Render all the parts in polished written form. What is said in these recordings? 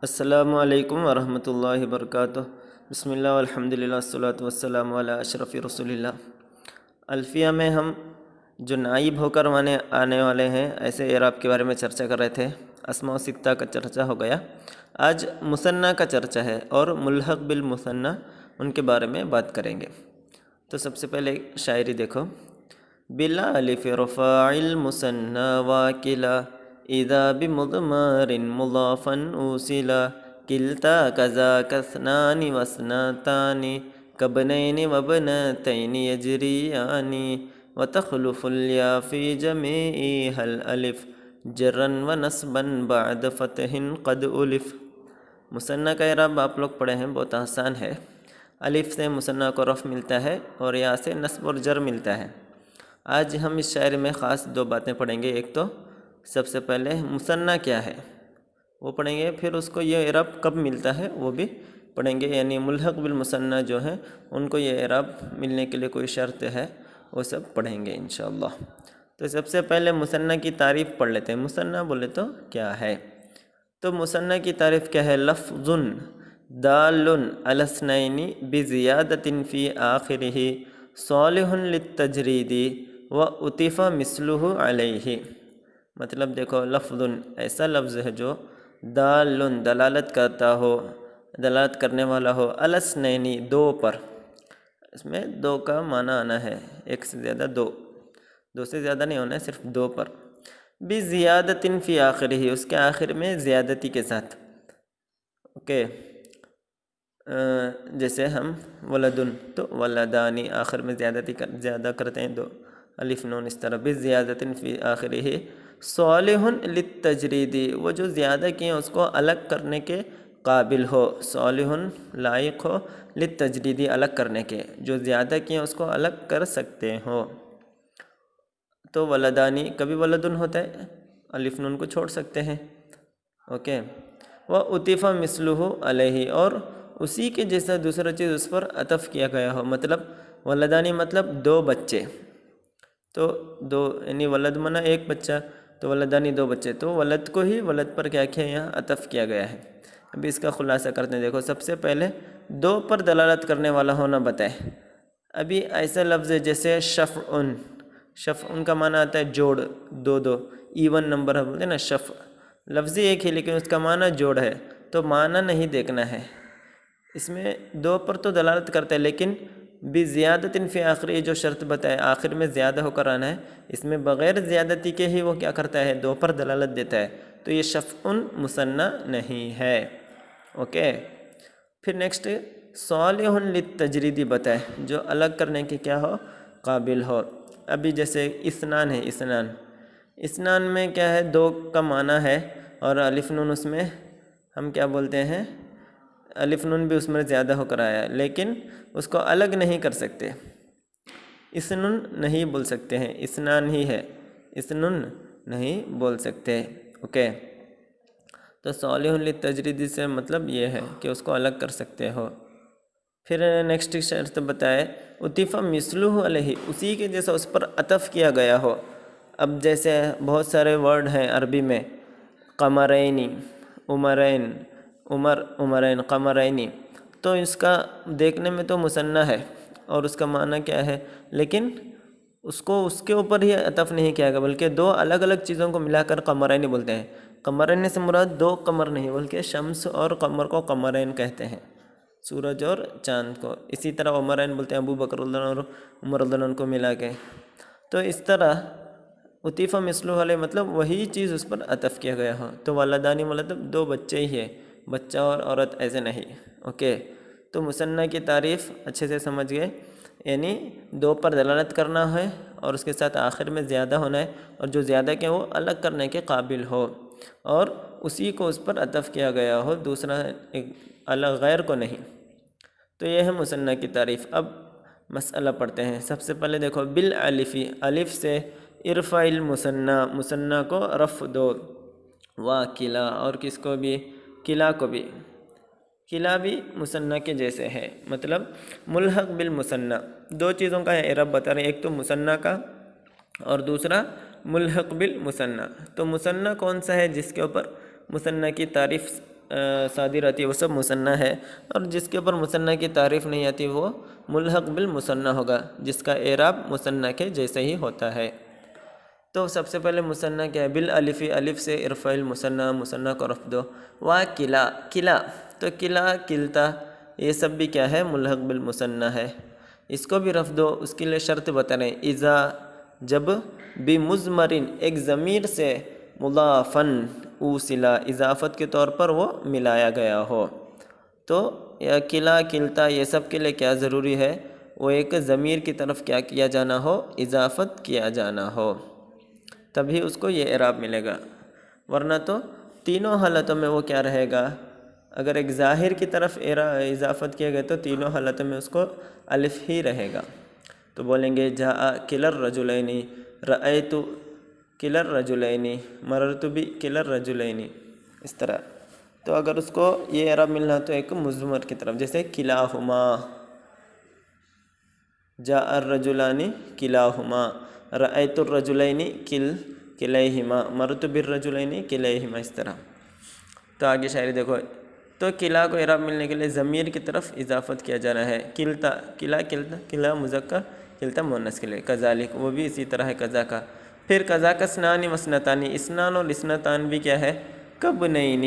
السلام علیکم ورحمۃ اللہ وبرکاتہ۔ بسم اللہ والحمد للہ والصلاۃ والسلام علی اشرف رسول اللہ۔ الفیہ میں ہم جو نائب ہو کر آنے والے ہیں ایسے اعراب کے بارے میں چرچا کر رہے تھے۔ اسماء و ستہ کا چرچا ہو گیا، آج مثنیٰ کا چرچا ہے اور ملحق بالمثنیٰ ان کے بارے میں بات کریں گے۔ تو سب سے پہلے شاعری دیکھو، بلا الف رفاع المثنى واکلا اذا بمضمر مضافا اوصلا کلتا كذاك اثنان واثنتان كابنين وابنتين يجريان وتخلف الياء في جميعها الالف جرا ونصبا بعد فتح قد الف۔ مثنیٰ کا اعراب آپ لوگ پڑھے ہیں، بہت آسان ہے۔ الف سے مثنیٰ کو رفع ملتا ہے اور یا سے نصب اور جر ملتا ہے۔ آج ہم اس شاعری میں خاص دو باتیں پڑھیں گے۔ ایک تو سب سے پہلے مثنیٰ کیا ہے وہ پڑھیں گے، پھر اس کو یہ اعراب کب ملتا ہے وہ بھی پڑھیں گے، یعنی ملحق بالمثنیٰ جو ہیں ان کو یہ اعراب ملنے کے لیے کوئی شرط ہے وہ سب پڑھیں گے انشاءاللہ۔ تو سب سے پہلے مثنیٰ کی تعریف پڑھ لیتے ہیں۔ مثنیٰ بولے تو کیا ہے؟ تو مثنیٰ کی تعریف کیا ہے؟ لفظ دال علی اثنین بزیادۃ فی آخرہ صالح للتجرید وعطف مثلہ علیہ۔ مطلب دیکھو، لفظ ایسا لفظ ہے جو دال دلالت کرتا ہو، دلالت کرنے والا ہو، علی اثنین دو پر۔ اس میں دو کا معنی آنا ہے، ایک سے زیادہ، دو سے زیادہ نہیں ہونا ہے، صرف دو پر۔ بزیادۃ فی آخرہ، اس کے آخر میں زیادتی کے ساتھ۔ اوکے، جیسے ہم ولدن تو ولدانی آخر میں زیادہ کرتے ہیں، دو الف نون اس طرح۔ بزیادۃ فی آخرہ صالح للتجرید، وہ جو زیادہ کیے اس کو الگ کرنے کے قابل ہو، صالح لائق ہو، للتجریدی الگ کرنے کے، جو زیادہ کیے اس کو الگ کر سکتے ہو۔ تو ولدانی کبھی ولدن ہوتا ہے، الف نون کو چھوڑ سکتے ہیں۔ اوکے، وعطف مثلہ علیہ، اور اسی کے جیسا دوسرا چیز اس پر عطف کیا گیا ہو۔ مطلب ولدانی مطلب دو بچے، تو دو یعنی ولد منا ایک بچہ، تو ولدانی دو بچے، تو ولد کو ہی ولد پر کیا کیا یہاں عطف کیا گیا ہے۔ ابھی اس کا خلاصہ کرتے ہیں۔ دیکھو، سب سے پہلے دو پر دلالت کرنے والا ہونا بتائے۔ ابھی ایسا لفظ ہے جیسے شفع، شفع کا معنی آتا ہے جوڑ، دو ایون نمبر ہے بولتے ہیں نا۔ شفع لفظ ایک ہی لیکن اس کا معنی جوڑ ہے، تو معنی نہیں دیکھنا ہے۔ اس میں دو پر تو دلالت کرتا ہے، لیکن بزیادۃ فی آخر، جو شرط بتائے آخر میں زیادہ ہو کر آنا ہے، اس میں بغیر زیادتی کے ہی وہ کیا کرتا ہے؟ دو پر دلالت دیتا ہے، تو یہ شفع مثنیٰ نہیں ہے۔ اوکے، پھر نیکسٹ صالح للتجرید بتائے، جو الگ کرنے کے کیا ہو؟ قابل ہو۔ ابھی جیسے اثنان ہے، اثنان میں کیا ہے؟ دو کا معنی ہے، اور الف نون اس میں ہم کیا بولتے ہیں؟ الف نون بھی اس میں زیادہ ہو کر آیا ہے، لیکن اس کو الگ نہیں کر سکتے، اثنن نہیں بول سکتے ہیں، اثنان ہی ہے، اثنن نہیں بول سکتے۔ اوکے، تو صالح للتجرید سے مطلب یہ ہے کہ اس کو الگ کر سکتے ہو۔ پھر نیکسٹ شرط بتائے، عطف مثلہ علیہ، اسی کے جیسا اس پر عطف کیا گیا ہو۔ اب جیسے بہت سارے ورڈ ہیں عربی میں، قمرین، عمرین، عمرین، قمرین، تو اس کا دیکھنے میں تو مثنیٰ ہے اور اس کا معنی کیا ہے، لیکن اس کو اس کے اوپر ہی عطف نہیں کیا گیا، بلکہ دو الگ الگ چیزوں کو ملا کر قمرین بولتے ہیں۔ قمرین سے مراد دو قمر نہیں، بلکہ شمس اور قمر کو قمرین کہتے ہیں، سورج اور چاند کو۔ اسی طرح عمرین بولتے ہیں ابو بکر رضی اللہ عنہ اور عمر رضی اللہ عنہ کو ملا کے۔ تو اس طرح عطف مثلہ علیہ مطلب وہی چیز اس پر عطف کیا گیا ہو۔ تو ولدانی مطلب دو بچے ہی ہے، بچہ اور عورت ایسے نہیں۔ اوکے، تو مثنیٰ کی تعریف اچھے سے سمجھ گئے، یعنی دو پر دلالت کرنا ہے اور اس کے ساتھ آخر میں زیادہ ہونا ہے، اور جو زیادہ کہ وہ الگ کرنے کے قابل ہو اور اسی کو اس پر عطف کیا گیا ہو، دوسرا ایک الگ غیر کو نہیں۔ تو یہ ہے مثنیٰ کی تعریف۔ اب مسئلہ پڑھتے ہیں۔ سب سے پہلے دیکھو، بالالف، الف سے ارفع المثنیٰ، مثنیٰ کو رفع دو، واکلا، اور کس کو بھی؟ کلا کو بھی۔ کلا بھی مثنیٰ کے جیسے ہے، مطلب ملحق بالمثنیٰ۔ دو چیزوں کا اعراب بتا رہے ہیں، ایک تو مثنیٰ کا اور دوسرا ملحق بالمثنیٰ۔ تو مثنیٰ کون سا ہے جس کے اوپر مثنیٰ کی تعریف صادر آتی ہے وہ سب مثنیٰ ہے، اور جس کے اوپر مثنیٰ کی تعریف نہیں آتی وہ ملحق بالمثنیٰ ہوگا، جس کا اعراب مثنیٰ کے جیسے ہی ہوتا ہے۔ تو سب سے پہلے مثنیٰ کیا ہے؟ بالالف، الف سے ارفع المثنیٰ، مثنیٰ کو رفع دو۔ کلا، کلا، تو کلا، کلتا، یہ سب بھی کیا ہے؟ ملحق بالمثنیٰ ہے، اس کو بھی رفع دو۔ اس کے لیے شرط بتا رہے ہیں، اذا، جب، بمضمرن، ایک ضمیر سے، مضافن، اوصلا، اضافت کے طور پر وہ ملایا گیا ہو۔ تو یا کلا، کلتا، یہ سب کے لیے کیا ضروری ہے؟ وہ ایک ضمیر کی طرف کیا جانا ہو؟ اضافت کیا جانا ہو، تبھی اس کو یہ اعراب ملے گا، ورنہ تو تینوں حالتوں میں وہ کیا رہے گا؟ اگر ایک ظاہر کی طرف اضافت کیا گیا تو تینوں حالتوں میں اس کو الف ہی رہے گا۔ تو بولیں گے جاء کلا الرجلین، رأیت کلا الرجلین، مررت بکلا الرجلین، اس طرح۔ تو اگر اس کو یہ اعراب ملنا تو ایک مضمر کی طرف، جیسے کلاہما، جاء الرجلان کلاہما، رأیت الرجلین کلیہما، مررت بالرجلین کلیہما، اس طرح۔ تو آگے شاعری دیکھو، تو کلا کو اعراب ملنے کے لیے ضمیر کی طرف اضافت کیا جانا ہے۔ کلتا، کلا، کلتا، کلا مذکر، کلتا مؤنث کے لیے، کذالک، وہ بھی اسی طرح ہے قضا کا۔ پھر قضا کا اسنان واسنتان، اسنان اور اسنتان بھی کیا ہے؟ کابنین،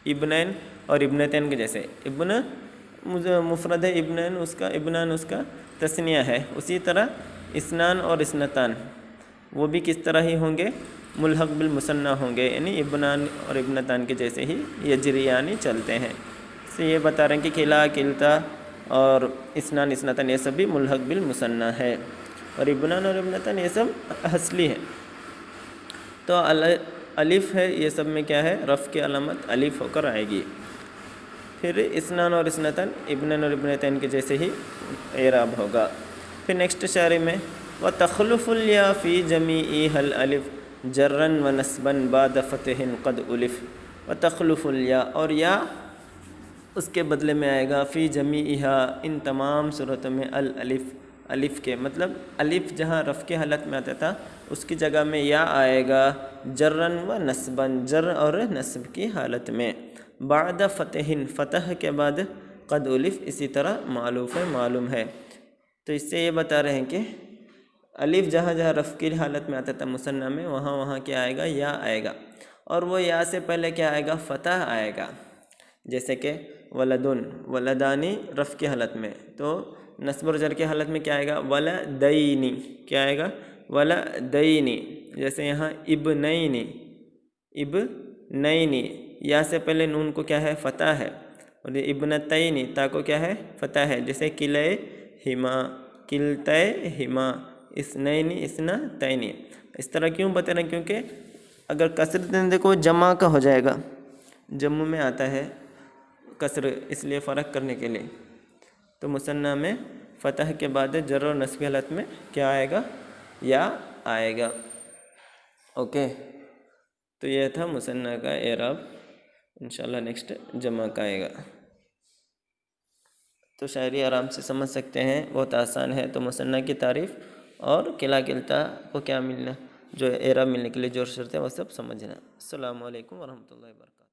ابنین اور ابنتین کے جیسے۔ ابن مفرد ہے، ابنین اس کا، ابنان اس کا تثنیہ ہے، اسی طرح اسنان اور اسنتان وہ بھی کس طرح ہی ہوں گے؟ ملحق بالمثنیٰ ہوں گے، یعنی ابنان اور ابنتان کے جیسے ہی یجریانی چلتے ہیں۔ اس سے یہ بتا رہے ہیں کہ کلا، کلتا اور اسنان، اسنتان یہ سب بھی ملحق بالمثنیٰ ہے، اور ابنان اور ابنتان یہ سب اصلی ہے۔ تو الف ہے، یہ سب میں کیا ہے؟ رفع کی علامت الف ہو کر آئے گی۔ پھر اسنان اور اسنتان ابنان اور ابنتین کے جیسے ہی اعراب ہوگا۔ پھر نیکسٹ شاعری میں وَتَخْلُفُ الْيَا فِي جَمِيعِهَا الْأَلِفِ جَرًّا وَنَصْبًا بَعْدَ فَتْحٍ قَدْ أُلِفَ، وَتَخْلُفُ الْيَا، اور یا اس کے بدلے میں آئے گا فی جمیعها، ان تمام صورتوں میں، الالف، الف کے، مطلب الف جہاں رفع کی حالت میں آتا تھا اس کی جگہ میں یا آئے گا جرًا و نصبًا، جر اور نصب کی حالت میں، بعد فتح، فتح کے بعد، قد الف، اسی طرح معلوف ہے، معلوم ہے۔ تو اس سے یہ بتا رہے ہیں کہ الف جہاں جہاں رفع کی حالت میں آتا تھا مثنیٰ میں، وہاں وہاں کیا آئے گا؟ یا آئے گا، اور وہ یا سے پہلے کیا آئے گا؟ فتح آئے گا، جیسے کہ ولدن، ولدانی رفع کی حالت میں، تو نصب و جر کی حالت میں کیا آئے گا؟ ولدینی، کیا آئے گا؟ ولدینی، جیسے یہاں ابنینی، ابنینی، یا سے پہلے نون کو کیا ہے؟ فتح ہے، اور یہ ابنتینی، تا کو کیا ہے؟ فتح ہے، جیسے کلیہما، کلتیہما، اثنین، اثنتین۔ اس طرح کیوں بتا رہے ہیں؟ کیونکہ اگر کسر دیں دیکھو جمع کا ہو جائے گا، جمع میں آتا ہے کسر، اس لیے فرق کرنے کے لیے، تو مثنیٰ میں فتح کے بعد جر اور نصب کی حالت میں کیا آئے گا؟ یا آئے گا۔ اوکے، تو یہ تھا مثنیٰ کا اعراب، انشاءاللہ نیکسٹ جمع کا آئے گا۔ تو شاعری آرام سے سمجھ سکتے ہیں، بہت آسان ہے۔ تو مثنیٰ کی تعریف اور کلا، کلتا کو کیا ملنا، جو اعراب ملنے کے لیے جو شرط ہے وہ سب سمجھنا۔ السلام علیکم ورحمۃ اللہ وبرکاتہ۔